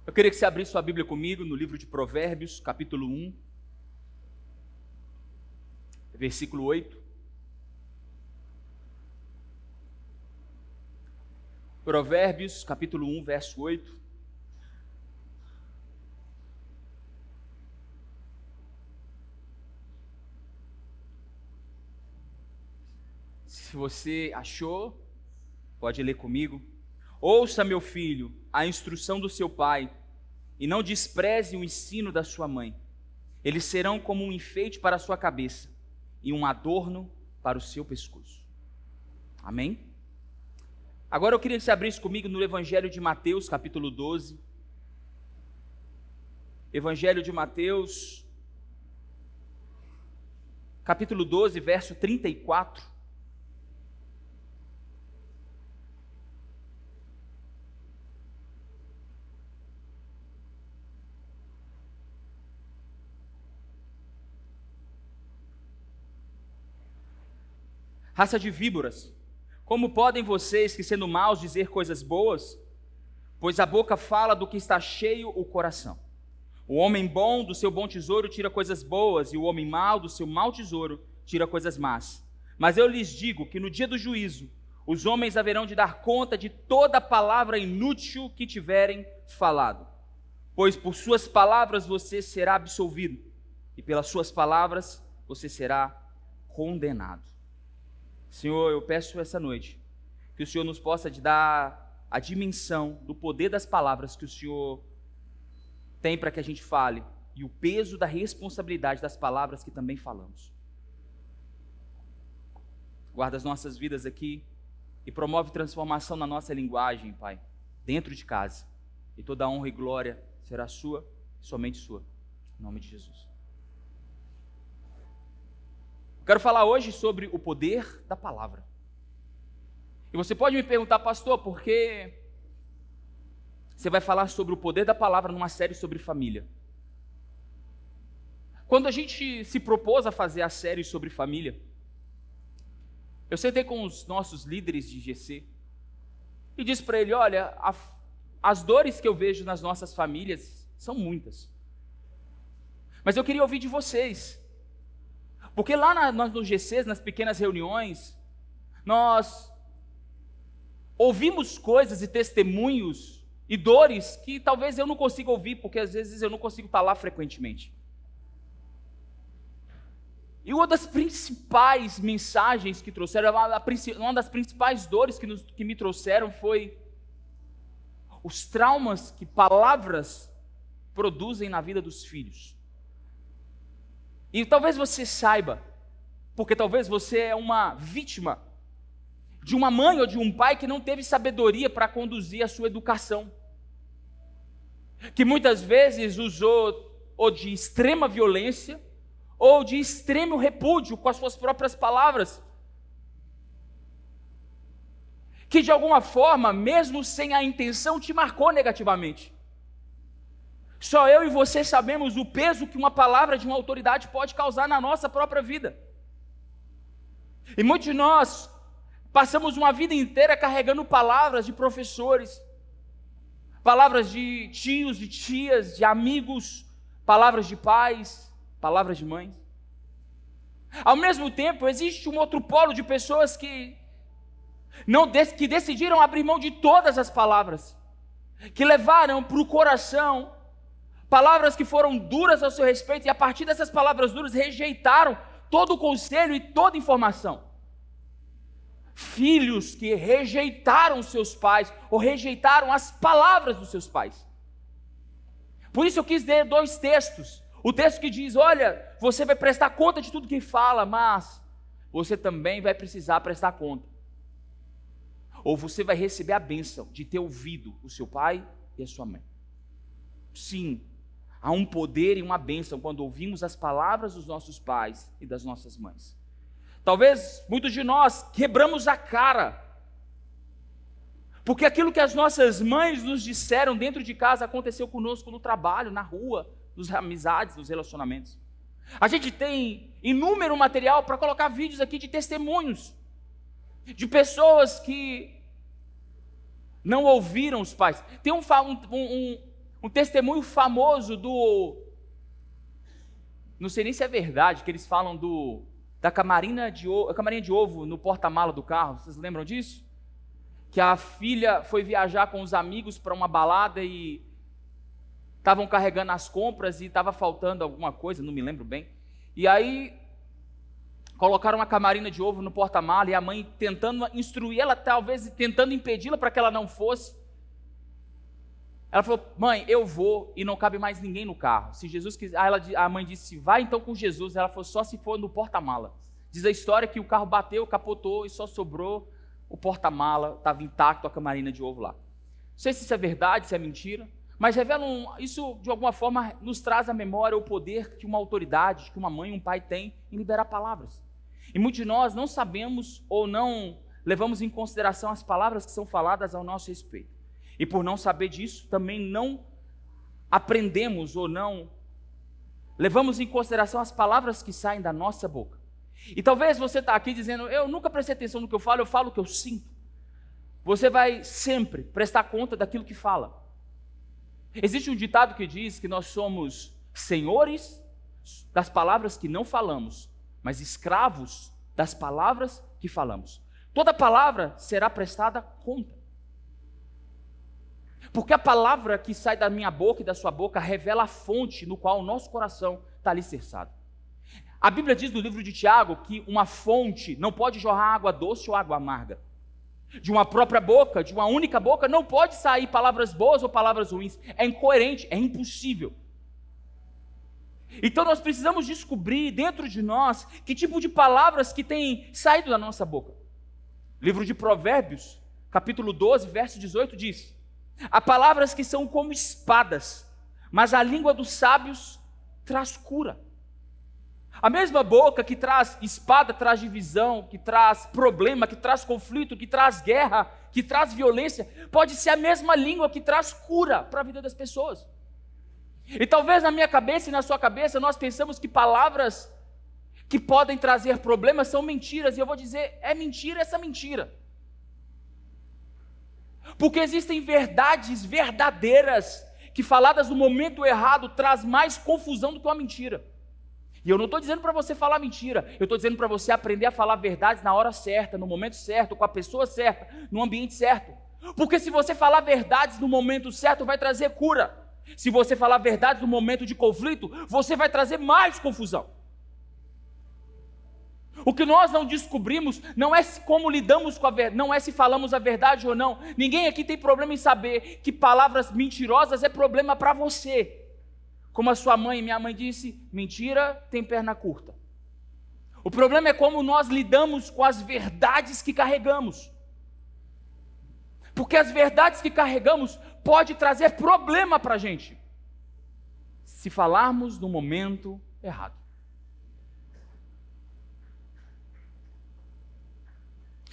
Eu queria que você abrisse sua Bíblia comigo no livro de Provérbios, capítulo 1, versículo 8. Provérbios, capítulo 1, verso 8. Se você achou, pode ler comigo. Ouça, meu filho, a instrução do seu pai, e não despreze o ensino da sua mãe. Eles serão como um enfeite para a sua cabeça e um adorno para o seu pescoço. Amém? Agora eu queria que você abrisse comigo no Evangelho de Mateus, capítulo 12. Evangelho de Mateus, capítulo 12, verso 34. Raça de víboras, como podem vocês, que sendo maus, dizer coisas boas? Pois a boca fala do que está cheio o coração. O homem bom do seu bom tesouro tira coisas boas, e o homem mau do seu mau tesouro tira coisas más. Mas eu lhes digo que no dia do juízo, os homens haverão de dar conta de toda palavra inútil que tiverem falado. Pois por suas palavras você será absolvido, e pelas suas palavras você será condenado. Senhor, eu peço essa noite que o Senhor nos possa dar a dimensão do poder das palavras que o Senhor tem para que a gente fale e o peso da responsabilidade das palavras que também falamos. Guarda as nossas vidas aqui e promove transformação na nossa linguagem, Pai, dentro de casa. E toda honra e glória será sua, somente sua. Em nome de Jesus. Quero falar hoje sobre o poder da palavra. E você pode me perguntar, pastor, por que você vai falar sobre o poder da palavra numa série sobre família? Quando a gente se propôs a fazer a série sobre família, eu sentei com os nossos líderes de GC e disse para ele, olha, as dores que eu vejo nas nossas famílias são muitas. Mas eu queria ouvir de vocês. Porque lá nos GCs, nas pequenas reuniões, nós ouvimos coisas e testemunhos e dores que talvez eu não consiga ouvir, porque às vezes eu não consigo estar lá frequentemente. E uma das principais mensagens que trouxeram, uma das principais dores que me trouxeram foi os traumas que palavras produzem na vida dos filhos. E talvez você saiba, porque talvez você é uma vítima de uma mãe ou de um pai que não teve sabedoria para conduzir a sua educação, que muitas vezes usou ou de extrema violência ou de extremo repúdio com as suas próprias palavras, que de alguma forma, mesmo sem a intenção, te marcou negativamente. Só eu e você sabemos o peso que uma palavra de uma autoridade pode causar na nossa própria vida. E muitos de nós passamos uma vida inteira carregando palavras de professores, palavras de tios, de tias, de amigos, palavras de pais, palavras de mães. Ao mesmo tempo, existe um outro polo de pessoas que decidiram abrir mão de todas as palavras, que levaram para o coração palavras que foram duras ao seu respeito, e a partir dessas palavras duras rejeitaram todo o conselho e toda informação. Filhos que rejeitaram seus pais, ou rejeitaram as palavras dos seus pais. Por isso eu quis ler dois textos. O texto que diz, olha, você vai prestar conta de tudo que fala, mas você também vai precisar prestar conta. Ou você vai receber a bênção de ter ouvido o seu pai e a sua mãe. Sim, há um poder e uma bênção quando ouvimos as palavras dos nossos pais e das nossas mães. Talvez muitos de nós quebramos a cara, porque aquilo que as nossas mães nos disseram dentro de casa aconteceu conosco no trabalho, na rua, nas amizades, nos relacionamentos. A gente tem inúmero material para colocar vídeos aqui de testemunhos, de pessoas que não ouviram os pais. Tem um testemunho famoso não sei nem se é verdade, que eles falam da camarinha de ovo no porta-mala do carro. Vocês lembram disso? Que a filha foi viajar com os amigos para uma balada e estavam carregando as compras e estava faltando alguma coisa, não me lembro bem. E aí colocaram uma camarinha de ovo no porta-mala e a mãe tentando instruir ela, talvez tentando impedi-la para que ela não fosse. Ela falou: mãe, eu vou e não cabe mais ninguém no carro. Se Jesus quiser, a mãe disse: vai então com Jesus. Ela falou: só se for no porta-mala. Diz a história que o carro bateu, capotou e só sobrou o porta-mala, estava intacto, a camarinha de ovo lá. Não sei se isso é verdade, se é mentira, mas isso de alguma forma nos traz à memória o poder que uma autoridade, que uma mãe, um pai tem em liberar palavras. E muitos de nós não sabemos ou não levamos em consideração as palavras que são faladas ao nosso respeito. E por não saber disso, também não aprendemos ou não levamos em consideração as palavras que saem da nossa boca. E talvez você está aqui dizendo: eu nunca prestei atenção no que eu falo o que eu sinto. Você vai sempre prestar conta daquilo que fala. Existe um ditado que diz que nós somos senhores das palavras que não falamos, mas escravos das palavras que falamos. Toda palavra será prestada conta. Porque a palavra que sai da minha boca e da sua boca revela a fonte no qual o nosso coração está alicerçado. A Bíblia diz no livro de Tiago que uma fonte não pode jorrar água doce ou água amarga. De uma própria boca, de uma única boca, não pode sair palavras boas ou palavras ruins. É incoerente, é impossível. Então nós precisamos descobrir dentro de nós que tipo de palavras que têm saído da nossa boca. Livro de Provérbios, capítulo 12, verso 18 diz: há palavras que são como espadas, mas a língua dos sábios traz cura. A mesma boca que traz espada, traz divisão, que traz problema, que traz conflito, que traz guerra, que traz violência, pode ser a mesma língua que traz cura para a vida das pessoas. E talvez na minha cabeça e na sua cabeça nós pensamos que palavras que podem trazer problemas são mentiras, e eu vou dizer: é mentira essa mentira. Porque existem verdades verdadeiras que, faladas no momento errado, traz mais confusão do que uma mentira. E eu não estou dizendo para você falar mentira, eu estou dizendo para você aprender a falar verdades na hora certa, no momento certo, com a pessoa certa, no ambiente certo. Porque se você falar verdades no momento certo, vai trazer cura. Se você falar verdades no momento de conflito, você vai trazer mais confusão. O que nós não descobrimos não é como lidamos com a verdade, não é se falamos a verdade ou não. Ninguém aqui tem problema em saber que palavras mentirosas é problema para você. Como a sua mãe, minha mãe disse: mentira tem perna curta. O problema é como nós lidamos com as verdades que carregamos. Porque as verdades que carregamos pode trazer problema para a gente, se falarmos no momento errado.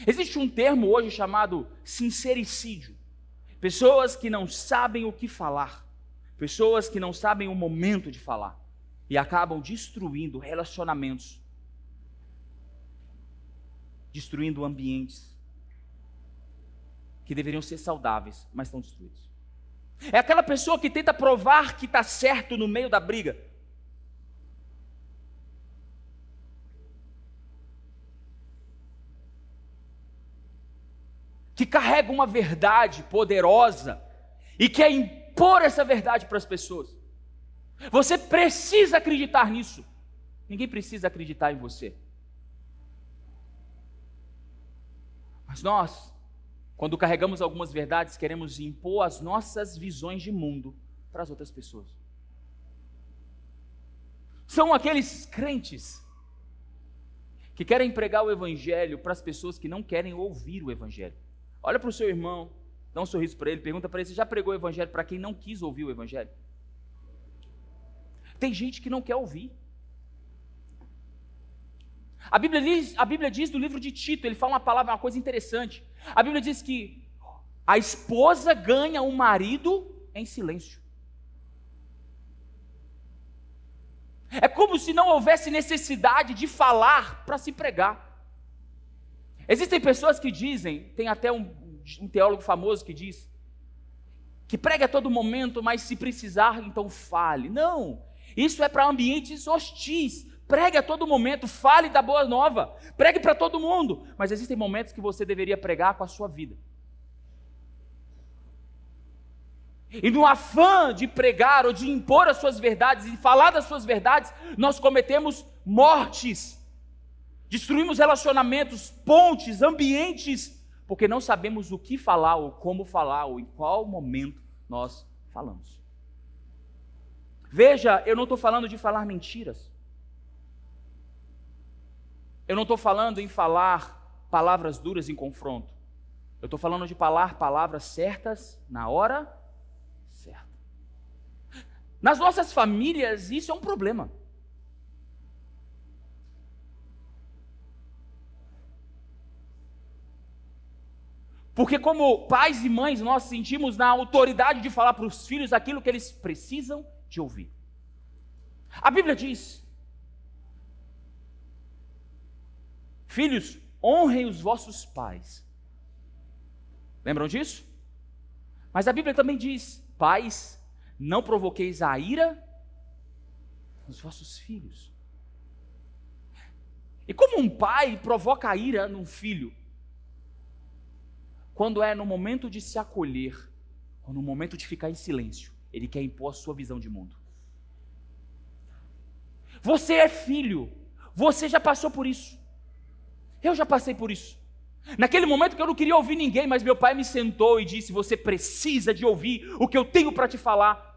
Existe um termo hoje chamado sincericídio. Pessoas que não sabem o que falar, pessoas que não sabem o momento de falar e acabam destruindo relacionamentos, destruindo ambientes que deveriam ser saudáveis, mas estão destruídos. É aquela pessoa que tenta provar que está certo no meio da briga. Que carrega uma verdade poderosa e quer impor essa verdade para as pessoas. Você precisa acreditar nisso. Ninguém precisa acreditar em você. Mas nós, quando carregamos algumas verdades, queremos impor as nossas visões de mundo para as outras pessoas. São aqueles crentes que querem pregar o evangelho para as pessoas que não querem ouvir o evangelho. Olha para o seu irmão, dá um sorriso para ele, pergunta para ele: você já pregou o evangelho para quem não quis ouvir o evangelho? Tem gente que não quer ouvir. A Bíblia diz no livro de Tito, ele fala uma coisa interessante. A Bíblia diz que a esposa ganha o marido em silêncio. É como se não houvesse necessidade de falar para se pregar. Existem pessoas que dizem, tem até um teólogo famoso que diz, que pregue a todo momento, mas se precisar, então fale. Não, isso é para ambientes hostis. Pregue a todo momento, fale da boa nova, pregue para todo mundo, mas existem momentos que você deveria pregar com a sua vida. E no afã de pregar ou de impor as suas verdades e falar das suas verdades, nós cometemos mortes, destruímos relacionamentos, pontes, ambientes, porque não sabemos o que falar ou como falar ou em qual momento nós falamos. Veja, eu não estou falando de falar mentiras. Eu não estou falando em falar palavras duras em confronto. Eu estou falando de falar palavras certas na hora certa. Nas nossas famílias, isso é um problema. Porque como pais e mães, nós sentimos na autoridade de falar para os filhos aquilo que eles precisam de ouvir. A Bíblia diz: filhos, honrem os vossos pais. Lembram disso? Mas a Bíblia também diz: pais, não provoqueis a ira nos vossos filhos. E como um pai provoca a ira num filho? Quando é no momento de se acolher, ou no momento de ficar em silêncio, ele quer impor a sua visão de mundo. Você é filho, você já passou por isso. Eu já passei por isso. Naquele momento que eu não queria ouvir ninguém, mas meu pai me sentou e disse: você precisa de ouvir o que eu tenho para te falar.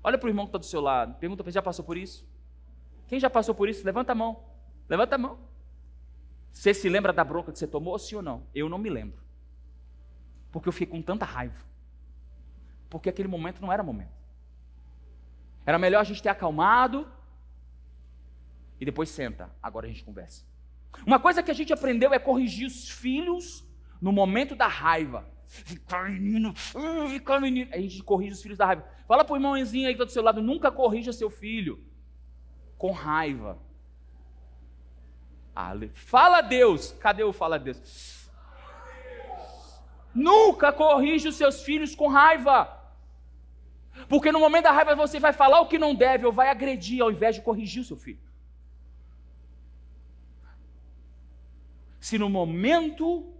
Olha para o irmão que está do seu lado, pergunta para ele: já passou por isso? Quem já passou por isso? Levanta a mão. Levanta a mão. Você se lembra da bronca que você tomou, sim ou não? Eu não me lembro. Porque eu fiquei com tanta raiva. Porque aquele momento não era momento. Era melhor a gente ter acalmado e depois senta. Agora a gente conversa. Uma coisa que a gente aprendeu é corrigir os filhos no momento da raiva. Fica menino. A gente corrige os filhos da raiva. Fala pro irmãozinho aí que está do seu lado: nunca corrija seu filho com raiva. Fala a Deus. Cadê o fala a Deus? Nunca corrija os seus filhos com raiva. Porque no momento da raiva você vai falar o que não deve ou vai agredir ao invés de corrigir o seu filho. Se no momento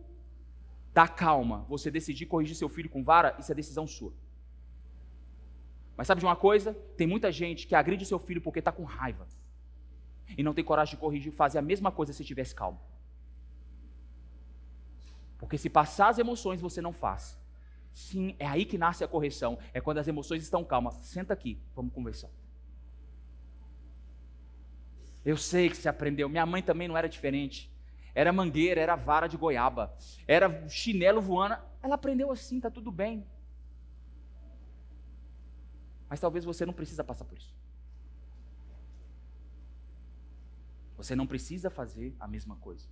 da calma você decidir corrigir seu filho com vara, isso é decisão sua. Mas sabe de uma coisa? Tem muita gente que agride seu filho porque está com raiva e não tem coragem de corrigir e fazer a mesma coisa se estivesse calmo. Porque se passar as emoções você não faz. Sim, é aí que nasce a correção. É quando as emoções estão calmas. Senta aqui, vamos conversar. Eu sei que você aprendeu. Minha mãe também não era diferente. Era mangueira, era vara de goiaba, era chinelo voando. Ela aprendeu assim, está tudo bem. Mas talvez você não precisa passar por isso. Você não precisa fazer a mesma coisa.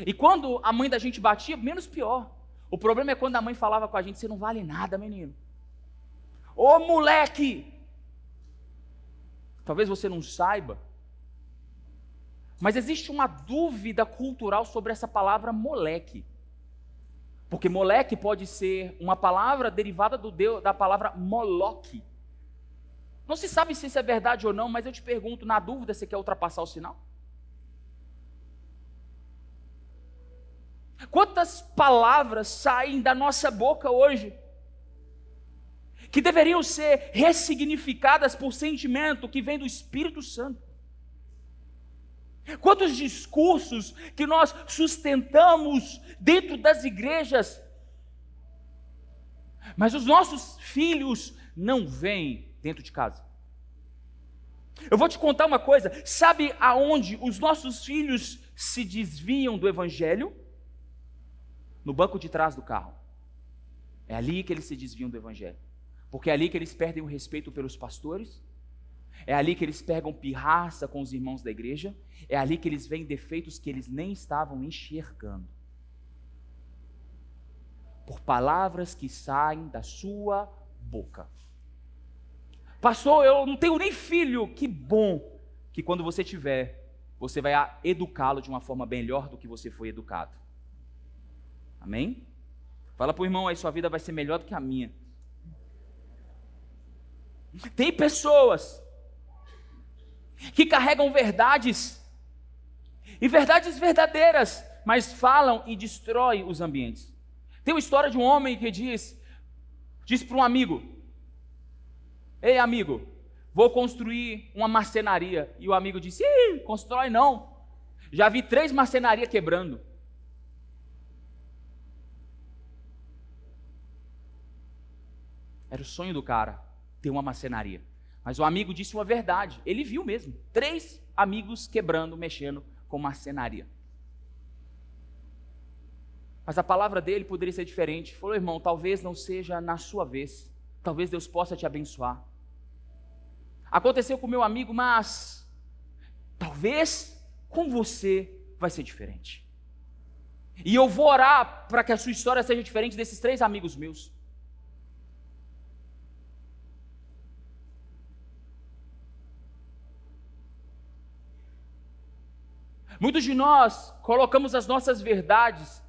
E quando a mãe da gente batia, menos pior. O problema é quando a mãe falava com a gente: você não vale nada, menino. Ô moleque! Talvez você não saiba, mas existe uma dúvida cultural sobre essa palavra moleque. Porque moleque pode ser uma palavra derivada da palavra Moloque. Não se sabe se isso é verdade ou não, mas eu te pergunto, na dúvida, você quer ultrapassar o sinal? Quantas palavras saem da nossa boca hoje que deveriam ser ressignificadas por sentimento que vem do Espírito Santo? Quantos discursos que nós sustentamos dentro das igrejas, mas os nossos filhos não vêm dentro de casa. Eu vou te contar uma coisa: sabe aonde os nossos filhos se desviam do evangelho? No banco de trás do carro. É ali que eles se desviam do evangelho. Porque é ali que eles perdem o respeito pelos pastores. É ali que eles pegam pirraça com os irmãos da igreja. É ali que eles veem defeitos que eles nem estavam enxergando. Por palavras que saem da sua boca. Pastor, eu não tenho nem filho. Que bom que quando você tiver, você vai educá-lo de uma forma melhor do que você foi educado. Amém? Fala para o irmão aí, sua vida vai ser melhor do que a minha. Tem pessoas que carregam verdades, e verdades verdadeiras, mas falam e destroem os ambientes. Tem uma história de um homem que diz para um amigo: ei amigo, vou construir uma marcenaria. E o amigo disse: ih, constrói não, já vi 3 marcenarias quebrando. Era o sonho do cara, ter uma marcenaria. Mas o amigo disse uma verdade, ele viu mesmo, 3 amigos quebrando, mexendo com marcenaria. Mas a palavra dele poderia ser diferente. Falou: irmão, talvez não seja na sua vez, talvez Deus possa te abençoar. Aconteceu com meu amigo, mas talvez com você vai ser diferente. E eu vou orar para que a sua história seja diferente desses 3 amigos meus. Muitos de nós colocamos as nossas verdades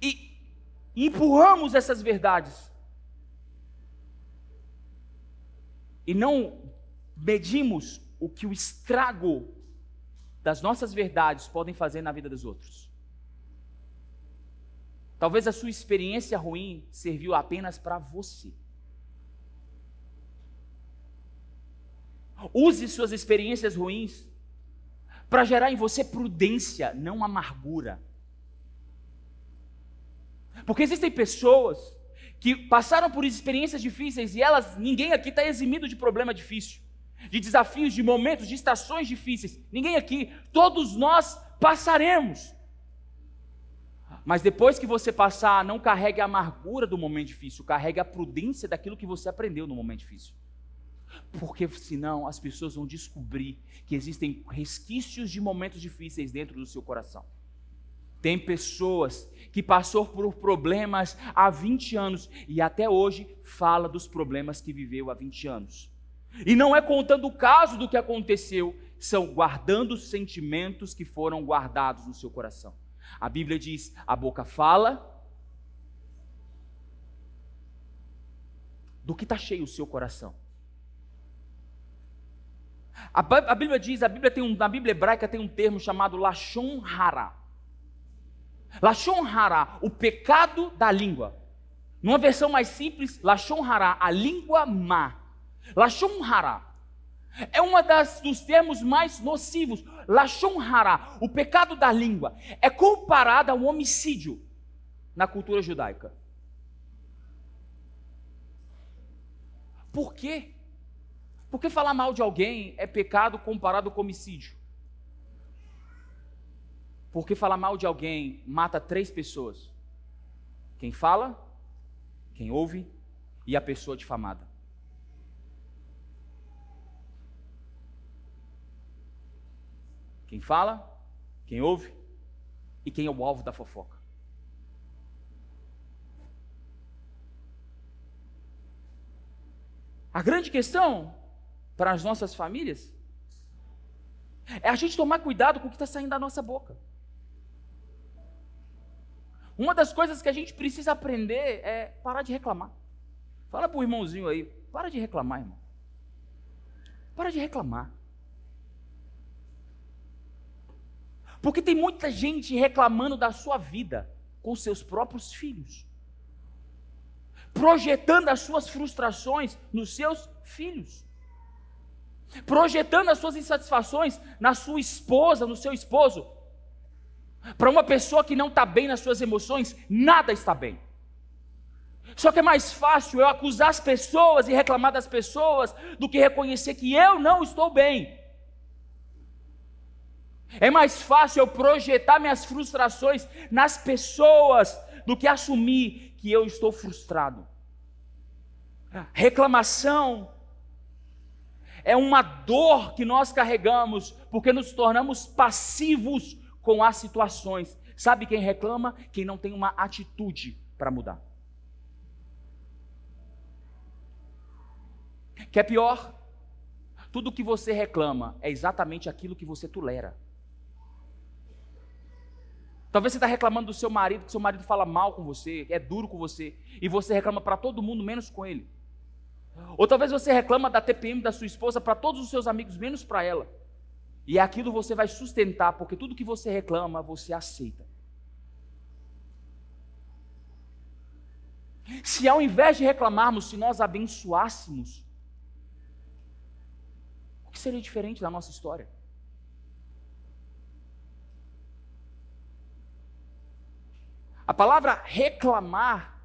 e empurramos essas verdades e não medimos o que o estrago das nossas verdades podem fazer na vida dos outros. Talvez a sua experiência ruim serviu apenas para você. Use suas experiências ruins para gerar em você prudência, não amargura. Porque existem pessoas que passaram por experiências difíceis e ninguém aqui está eximido de problema difícil, de desafios, de momentos, de estações difíceis. Ninguém aqui, todos nós passaremos. Mas depois que você passar, não carregue a amargura do momento difícil, carregue a prudência daquilo que você aprendeu no momento difícil. Porque senão as pessoas vão descobrir que existem resquícios de momentos difíceis dentro do seu coração. Tem pessoas que passou por problemas há 20 anos e até hoje fala dos problemas que viveu há 20 anos. E não é contando o caso do que aconteceu, são guardando os sentimentos que foram guardados no seu coração. A Bíblia diz: a boca fala do que está cheio o seu coração. A Bíblia diz, na Bíblia hebraica tem um termo chamado Lashon Hara. Lashon Hara, o pecado da língua. Numa versão mais simples, Lashon Hara, a língua má. Lashon Hara é dos termos mais nocivos. Lashon Hara, o pecado da língua, é comparado ao homicídio na cultura judaica. Por quê? Porque falar mal de alguém é pecado comparado com homicídio? Porque falar mal de alguém mata 3 pessoas: quem fala, quem ouve e a pessoa difamada. Quem fala, quem ouve e quem é o alvo da fofoca. A grande questão para as nossas famílias é a gente tomar cuidado com o que está saindo da nossa boca. Uma das coisas que a gente precisa aprender é parar de reclamar. Fala para o irmãozinho aí: para de reclamar, irmão. Para de reclamar. Porque tem muita gente reclamando da sua vida com seus próprios filhos, projetando as suas frustrações nos seus filhos, projetando as suas insatisfações na sua esposa, no seu esposo. Para uma pessoa que não está bem nas suas emoções, nada está bem. Só que é mais fácil eu acusar as pessoas e reclamar das pessoas do que reconhecer que eu não estou bem. É mais fácil eu projetar minhas frustrações nas pessoas do que assumir que eu estou frustrado. Reclamação é uma dor que nós carregamos porque nos tornamos passivos com as situações. Sabe quem reclama? Quem não tem uma atitude para mudar. Que é pior? Tudo que você reclama é exatamente aquilo que você tolera. Talvez você está reclamando do seu marido, que seu marido fala mal com você, é duro com você, e você reclama para todo mundo, menos com ele. Ou talvez você reclama da TPM da sua esposa para todos os seus amigos, menos para ela. E aquilo você vai sustentar, porque tudo que você reclama, você aceita. Se ao invés de reclamarmos, se nós abençoássemos, o que seria diferente da nossa história? A palavra reclamar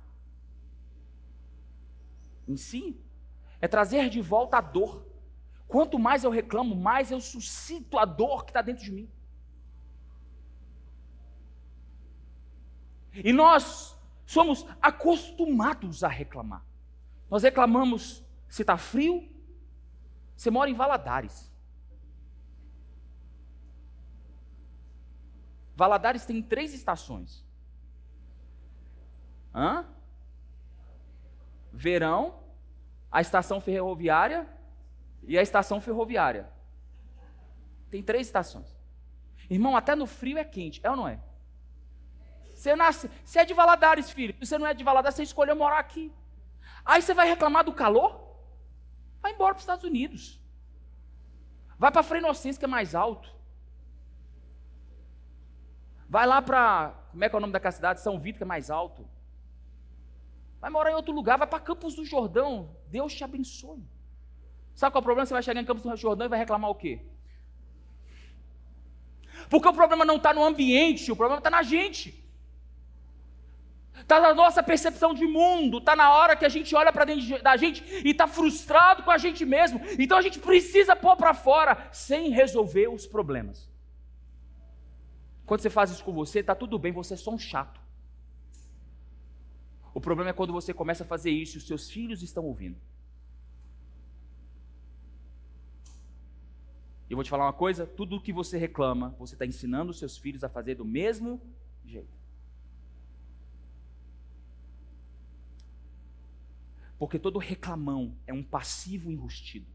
em si é trazer de volta a dor. Quanto mais eu reclamo, mais eu suscito a dor que está dentro de mim. E nós somos acostumados a reclamar. Nós reclamamos se está frio. Você mora em Valadares. Valadares tem 3 estações. Verão, a estação ferroviária e a estação ferroviária. Tem 3 estações. Irmão, até no frio é quente, é ou não é? Você é de Valadares, filho. Se você não é de Valadares, você escolheu morar aqui. Aí você vai reclamar do calor? Vai embora para os Estados Unidos. Vai para Frei Inocêncio, que é mais alto. Vai lá para, como é que é o nome daquela cidade? São Vito, que é mais alto. Vai morar em outro lugar, vai para Campos do Jordão. Deus te abençoe. Sabe qual é o problema? Você vai chegar em Campos do Jordão e vai reclamar o quê? Porque o problema não está no ambiente, o problema está na gente. Está na nossa percepção de mundo, está na hora que a gente olha para dentro da gente e está frustrado com a gente mesmo. Então a gente precisa pôr para fora sem resolver os problemas. Quando você faz isso com você, está tudo bem, você é só um chato. O problema é quando você começa a fazer isso e os seus filhos estão ouvindo. E eu vou te falar uma coisa, tudo que você reclama, você está ensinando os seus filhos a fazer do mesmo jeito. Porque todo reclamão é um passivo enrustido.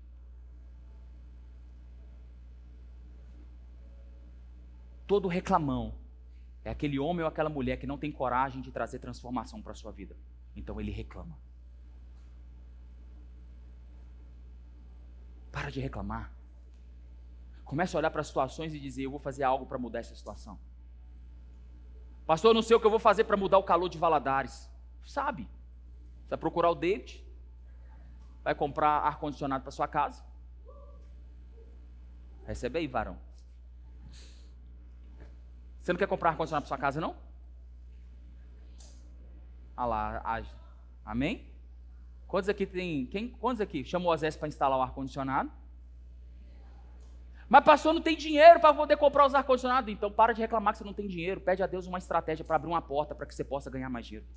Todo reclamão é aquele homem ou aquela mulher que não tem coragem de trazer transformação para a sua vida. Então ele reclama. Para de reclamar. Comece a olhar para as situações e dizer, eu vou fazer algo para mudar essa situação. Pastor, eu não sei o que eu vou fazer para mudar o calor de Valadares. Sabe? Você vai procurar o David, vai comprar ar-condicionado para sua casa. Recebe aí, varão. Você não quer comprar ar-condicionado para sua casa, não? Ah lá, age. Amém? Quantos aqui chamou o Zés para instalar o ar-condicionado? Mas pastor, não tem dinheiro para poder comprar os ar-condicionados. Então para de reclamar que você não tem dinheiro. Pede a Deus uma estratégia para abrir uma porta para que você possa ganhar mais dinheiro.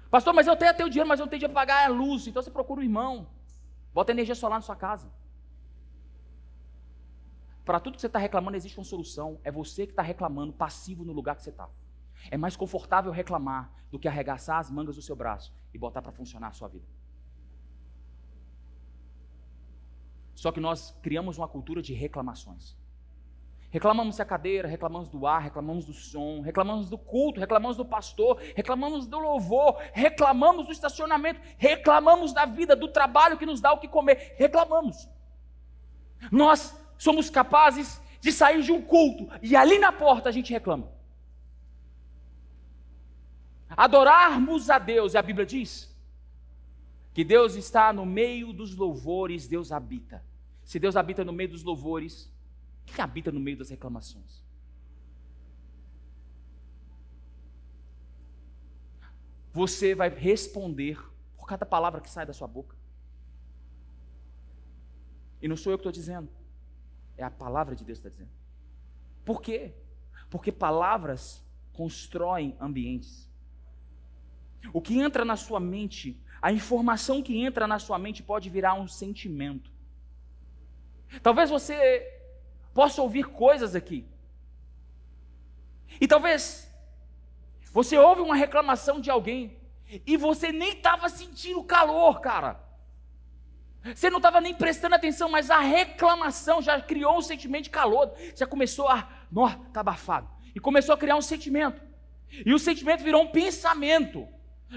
Pastor, mas eu tenho até o dinheiro, mas eu não tenho dinheiro para pagar a luz. Então você procura um irmão. Bota energia solar na sua casa. Para tudo que você está reclamando existe uma solução. É você que está reclamando passivo no lugar que você está. É mais confortável reclamar do que arregaçar as mangas do seu braço e botar para funcionar a sua vida. Só que nós criamos uma cultura de reclamações. Reclamamos da cadeira, reclamamos do ar, reclamamos do som, reclamamos do culto, reclamamos do pastor, reclamamos do louvor, reclamamos do estacionamento, reclamamos da vida, do trabalho que nos dá o que comer, reclamamos. Nós somos capazes de sair de um culto e ali na porta a gente reclama. Adorarmos a Deus, e a Bíblia diz que Deus está no meio dos louvores, Deus habita. Se Deus habita no meio dos louvores, quem habita no meio das reclamações? Você vai responder por cada palavra que sai da sua boca. E não sou eu que estou dizendo, é a palavra de Deus que está dizendo. Por quê? Porque palavras constroem ambientes. O que entra na sua mente, a informação que entra na sua mente pode virar um sentimento. Talvez você possa ouvir coisas aqui. E talvez você ouve uma reclamação de alguém e você nem estava sentindo calor, cara. Você não estava nem prestando atenção, mas a reclamação já criou um sentimento de calor. Já começou a tá abafado. E começou a criar um sentimento. E o sentimento virou um pensamento.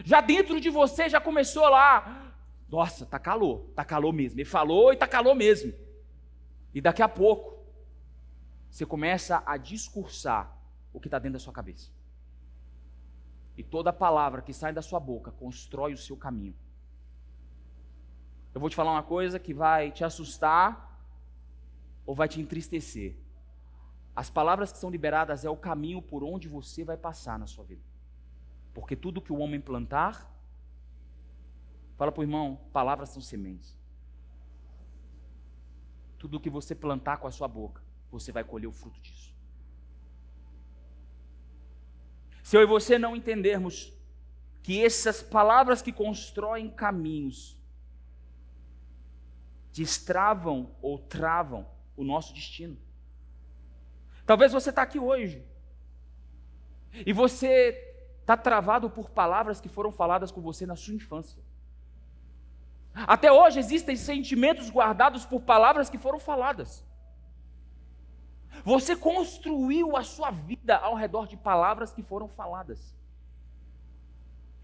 Já dentro de você já começou lá, nossa, tá calor mesmo. Ele falou e tá calor mesmo. E daqui a pouco, você começa a discursar o que está dentro da sua cabeça. E toda palavra que sai da sua boca constrói o seu caminho. Eu vou te falar uma coisa que vai te assustar ou vai te entristecer. As palavras que são liberadas é o caminho por onde você vai passar na sua vida. Porque tudo que o homem plantar, fala para o irmão, palavras são sementes. Tudo que você plantar com a sua boca, você vai colher o fruto disso. Se eu e você não entendermos que essas palavras que constroem caminhos destravam ou travam o nosso destino. Talvez você está aqui hoje e você está travado por palavras que foram faladas com você na sua infância. Até hoje existem sentimentos guardados por palavras que foram faladas. Você construiu a sua vida ao redor de palavras que foram faladas.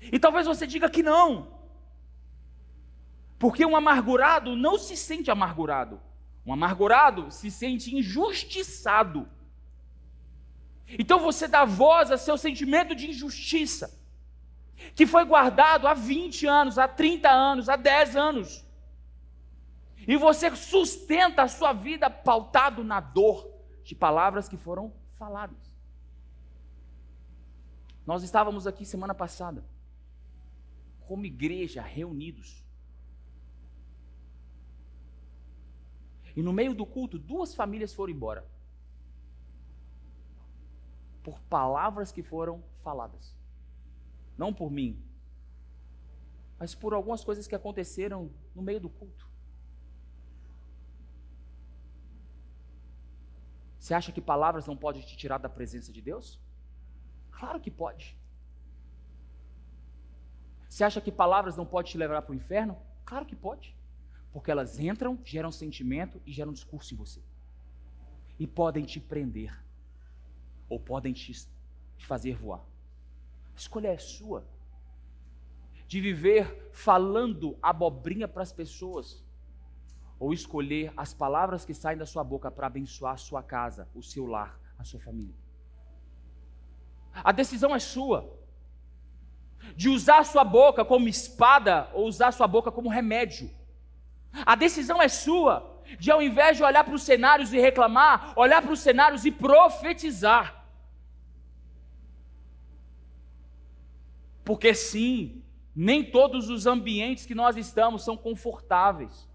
E talvez você diga que não. Porque um amargurado não se sente amargurado. Um amargurado se sente injustiçado. Então você dá voz a seu sentimento de injustiça, que foi guardado há 20 anos, há 30 anos, há 10 anos. E você sustenta a sua vida pautado na dor de palavras que foram faladas. Nós estávamos aqui semana passada, como igreja, reunidos. E no meio do culto, 2 famílias foram embora. Por palavras que foram faladas. Não por mim, mas por algumas coisas que aconteceram no meio do culto. Você acha que palavras não podem te tirar da presença de Deus? Claro que pode. Você acha que palavras não podem te levar para o inferno? Claro que pode. Porque elas entram, geram sentimento e geram discurso em você. E podem te prender. Ou podem te fazer voar. A escolha é sua. De viver falando abobrinha para as pessoas. Ou escolher as palavras que saem da sua boca para abençoar a sua casa, o seu lar, a sua família. A decisão é sua. De usar a sua boca como espada ou usar a sua boca como remédio. A decisão é sua. De ao invés de olhar para os cenários e reclamar, olhar para os cenários e profetizar. Porque sim, nem todos os ambientes que nós estamos são confortáveis.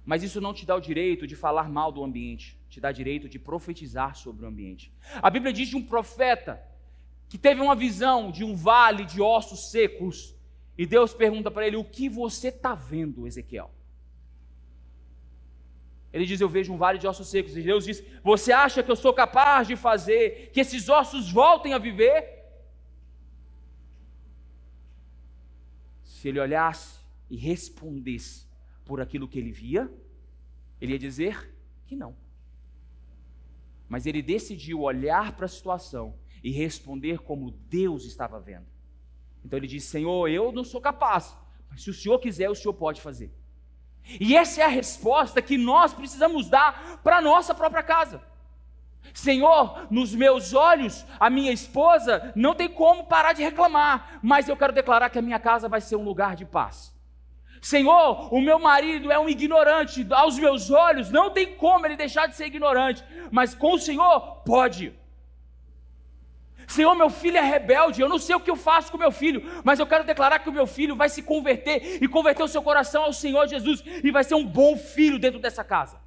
Mas isso não te dá o direito de falar mal do ambiente, te dá direito de profetizar sobre o ambiente. A Bíblia diz de um profeta que teve uma visão de um vale de ossos secos, e Deus pergunta para ele: o que você está vendo, Ezequiel? Ele diz: eu vejo um vale de ossos secos. E Deus diz: você acha que eu sou capaz de fazer que esses ossos voltem a viver? Se ele olhasse e respondesse por aquilo que ele via, ele ia dizer que não. Mas ele decidiu olhar para a situação e responder como Deus estava vendo. Então ele disse: Senhor, eu não sou capaz, mas se o Senhor quiser, o Senhor pode fazer. E essa é a resposta que nós precisamos dar para a nossa própria casa. Senhor, nos meus olhos, a minha esposa não tem como parar de reclamar, mas eu quero declarar que a minha casa vai ser um lugar de paz. Senhor, o meu marido é um ignorante, aos meus olhos não tem como ele deixar de ser ignorante, mas com o Senhor pode. Senhor, meu filho é rebelde, eu não sei o que eu faço com meu filho, mas eu quero declarar que o meu filho vai se converter e converter o seu coração ao Senhor Jesus e vai ser um bom filho dentro dessa casa.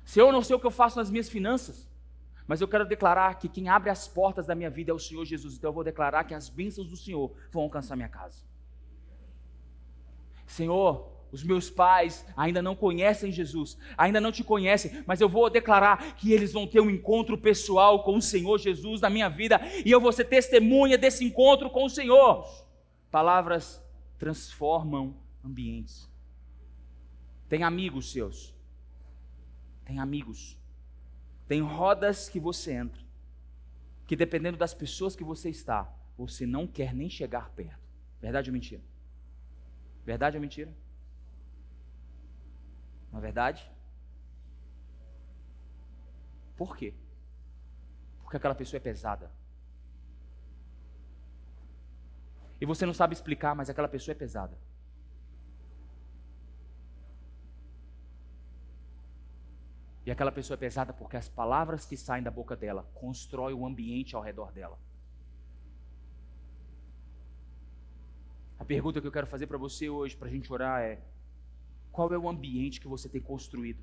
Senhor, eu não sei o que eu faço nas minhas finanças, mas eu quero declarar que quem abre as portas da minha vida é o Senhor Jesus. Então eu vou declarar que as bênçãos do Senhor vão alcançar minha casa. Senhor, os meus pais ainda não conhecem Jesus, ainda não te conhecem, mas eu vou declarar que eles vão ter um encontro pessoal com o Senhor Jesus na minha vida, e eu vou ser testemunha desse encontro com o Senhor. Palavras transformam ambientes. Tem amigos seus tem amigos, tem rodas que você entra, que dependendo das pessoas que você está, você não quer nem chegar perto. Verdade ou mentira? Verdade ou mentira? Não é verdade? Por quê? Porque aquela pessoa é pesada. E você não sabe explicar, mas aquela pessoa é pesada. E aquela pessoa é pesada porque as palavras que saem da boca dela constroem o ambiente ao redor dela. A pergunta que eu quero fazer para você hoje, para a gente orar é: qual é o ambiente que você tem construído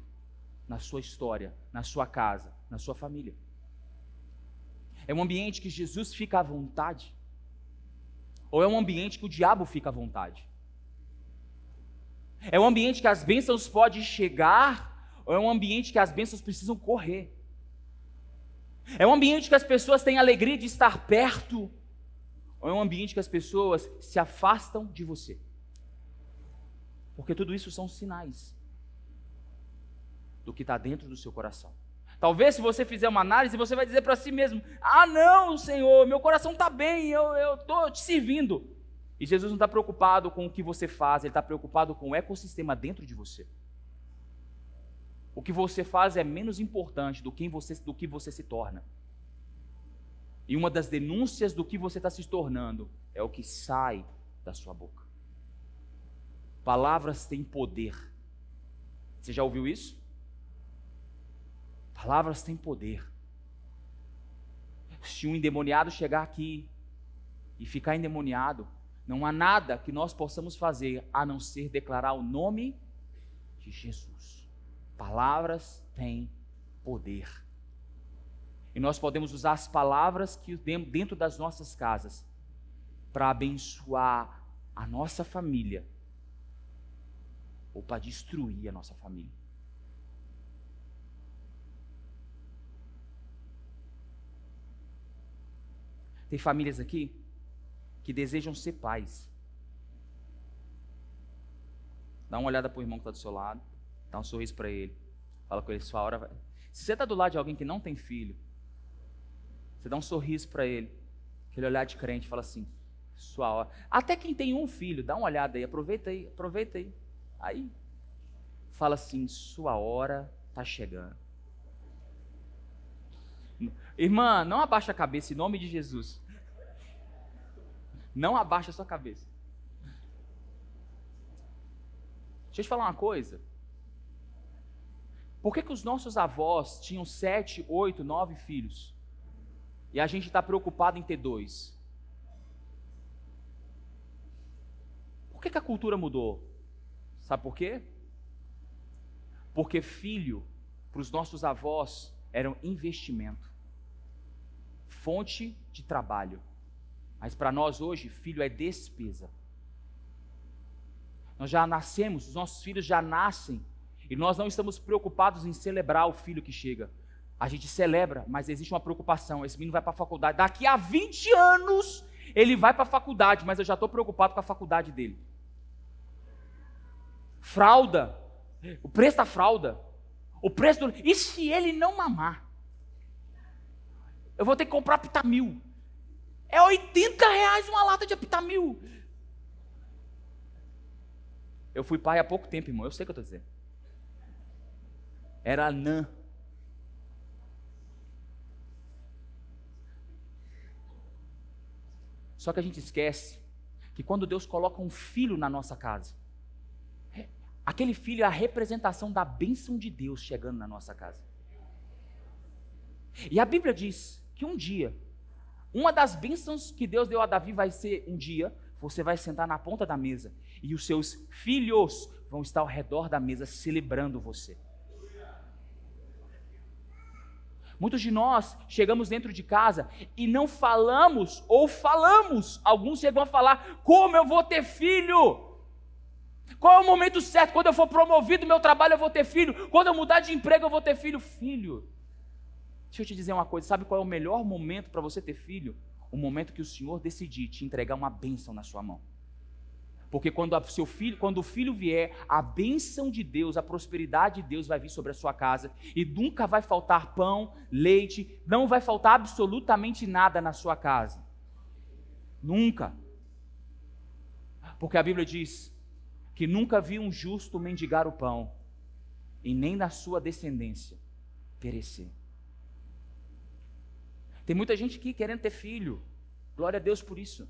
na sua história, na sua casa, na sua família? É um ambiente que Jesus fica à vontade? Ou é um ambiente que o diabo fica à vontade? É um ambiente que as bênçãos podem chegar, ou é um ambiente que as bênçãos precisam correr? É um ambiente que as pessoas têm alegria de estar perto, ou é um ambiente que as pessoas se afastam de você? Porque tudo isso são sinais do que está dentro do seu coração. Talvez se você fizer uma análise, você vai dizer para si mesmo: ah não, Senhor, meu coração está bem, eu estou te servindo. E Jesus não está preocupado com o que você faz, Ele está preocupado com o ecossistema dentro de você. O que você faz é menos importante do que você se torna. E uma das denúncias do que você está se tornando é o que sai da sua boca. Palavras têm poder. Você já ouviu isso? Palavras têm poder. Se um endemoniado chegar aqui e ficar endemoniado, não há nada que nós possamos fazer a não ser declarar o nome de Jesus. Palavras têm poder. E nós podemos usar as palavras que dentro das nossas casas para abençoar a nossa família ou para destruir a nossa família. Tem famílias aqui que desejam ser pais. Dá uma olhada para o irmão que está do seu lado, dá um sorriso para ele, fala com ele: sua hora vai. Se você está do lado de alguém que não tem filho, você dá um sorriso para ele, aquele olhar de crente, fala assim: sua hora. Até quem tem um filho, dá uma olhada aí, aproveita aí. Aí, fala assim: sua hora está chegando. Irmã, não abaixa a cabeça em nome de Jesus. Não abaixa a sua cabeça. Deixa eu te falar uma coisa. Por que os nossos avós tinham 7, 8, 9 filhos? E a gente está preocupado em ter 2? Por que a cultura mudou? Sabe por quê? Porque filho, para os nossos avós, era um investimento, fonte de trabalho. Mas para nós hoje, filho é despesa. Nós já nascemos, os nossos filhos já nascem, e nós não estamos preocupados em celebrar o filho que chega. A gente celebra, mas existe uma preocupação: esse menino vai para a faculdade, daqui a 20 anos ele vai para a faculdade, mas eu já estou preocupado com a faculdade dele. Fralda, o preço da fralda, o preço do... E se ele não mamar? Eu vou ter que comprar Pitamil. É R$80 uma lata de Pitamil. Eu fui pai há pouco tempo, irmão, eu sei o que eu estou dizendo. Era anã. Só que a gente esquece que quando Deus coloca um filho na nossa casa, aquele filho é a representação da bênção de Deus chegando na nossa casa. E a Bíblia diz que um dia, uma das bênçãos que Deus deu a Davi vai ser: um dia você vai sentar na ponta da mesa e os seus filhos vão estar ao redor da mesa celebrando você. Muitos de nós chegamos dentro de casa e não falamos, ou falamos. Alguns chegam a falar: como eu vou ter filho? Qual é o momento certo? Quando eu for promovido no meu trabalho eu vou ter filho. Quando eu mudar de emprego eu vou ter filho. Filho, deixa eu te dizer uma coisa: sabe qual é o melhor momento para você ter filho? O momento que o Senhor decidir te entregar uma bênção na sua mão. Porque quando o filho vier, a bênção de Deus, a prosperidade de Deus vai vir sobre a sua casa e nunca vai faltar pão, leite, não vai faltar absolutamente nada na sua casa. Nunca. Porque a Bíblia diz que nunca vi um justo mendigar o pão e nem na sua descendência perecer. Tem muita gente aqui querendo ter filho. Glória a Deus por isso.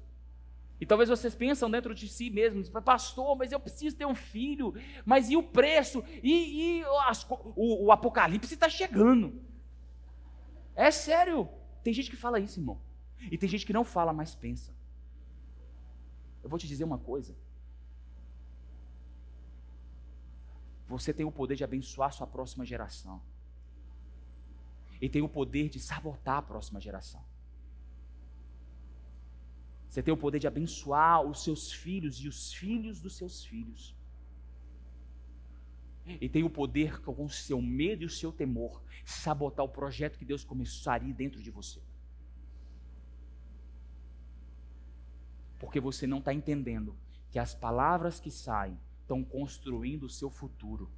E talvez vocês pensam dentro de si mesmos, pastor, mas eu preciso ter um filho, mas e o preço? O apocalipse está chegando. É sério. Tem gente que fala isso, irmão. E tem gente que não fala, mas pensa. Eu vou te dizer uma coisa. Você tem o poder de abençoar sua próxima geração. E tem o poder de sabotar a próxima geração. Você tem o poder de abençoar os seus filhos e os filhos dos seus filhos. E tem o poder, com o seu medo e o seu temor, sabotar o projeto que Deus começaria dentro de você. Porque você não está entendendo que as palavras que saem estão construindo o seu futuro.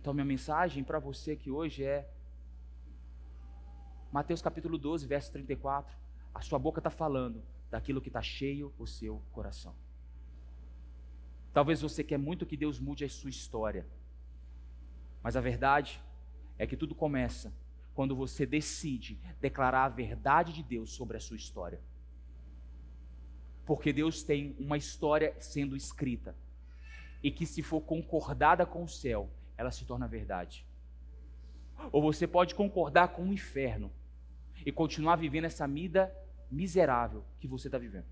Então minha mensagem para você aqui hoje é Mateus capítulo 12, verso 34. A sua boca está falando daquilo que está cheio o seu coração. Talvez você quer muito que Deus mude a sua história. Mas a verdade é que tudo começa quando você decide declarar a verdade de Deus sobre a sua história. Porque Deus tem uma história sendo escrita. E que se for concordada com o céu, ela se torna verdade. Ou você pode concordar com o inferno e continuar vivendo essa vida miserável que você está vivendo.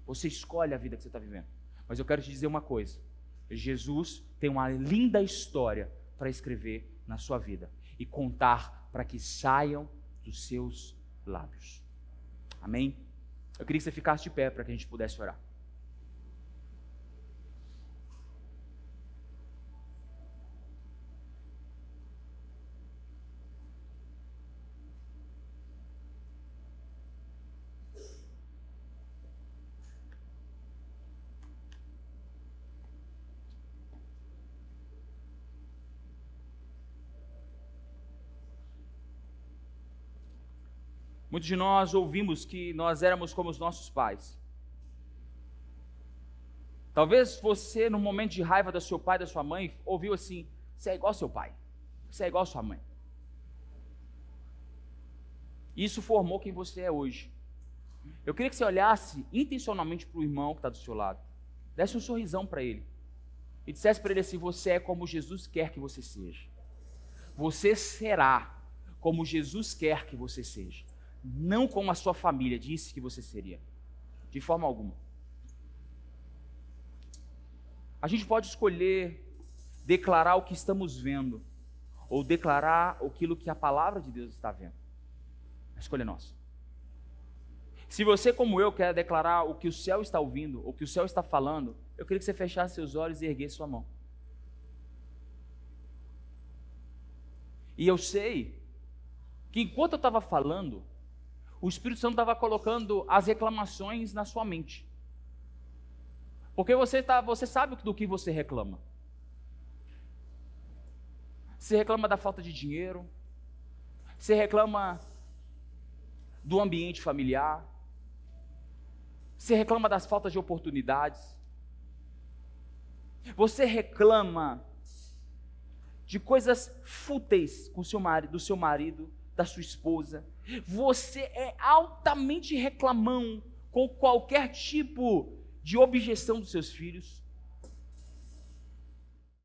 Você escolhe a vida que você está vivendo. Mas eu quero te dizer uma coisa. Jesus tem uma linda história para escrever na sua vida e contar para que saiam dos seus lábios. Amém? Eu queria que você ficasse de pé para que a gente pudesse orar. Muitos de nós ouvimos que nós éramos como os nossos pais. Talvez você, no momento de raiva do seu pai, da sua mãe, ouviu assim: você é igual ao seu pai, você é igual à sua mãe. Isso formou quem você é hoje. Eu queria que você olhasse intencionalmente para o irmão que está do seu lado, desse um sorrisão para ele e dissesse para ele assim: você é como Jesus quer que você seja. Você será como Jesus quer que você seja. Não como a sua família disse que você seria, de forma alguma. A gente pode escolher declarar o que estamos vendo, ou declarar aquilo que a palavra de Deus está vendo. A escolha é nossa. Se você, como eu, quer declarar o que o céu está ouvindo, ou o que o céu está falando, eu queria que você fechasse seus olhos e erguesse sua mão. E eu sei que enquanto eu estava falando, o Espírito Santo estava colocando as reclamações na sua mente. Porque você sabe do que você reclama. Você reclama da falta de dinheiro. Você reclama do ambiente familiar. Você reclama das faltas de oportunidades. Você reclama de coisas fúteis com do seu marido, da sua esposa. Você é altamente reclamão com qualquer tipo de objeção dos seus filhos.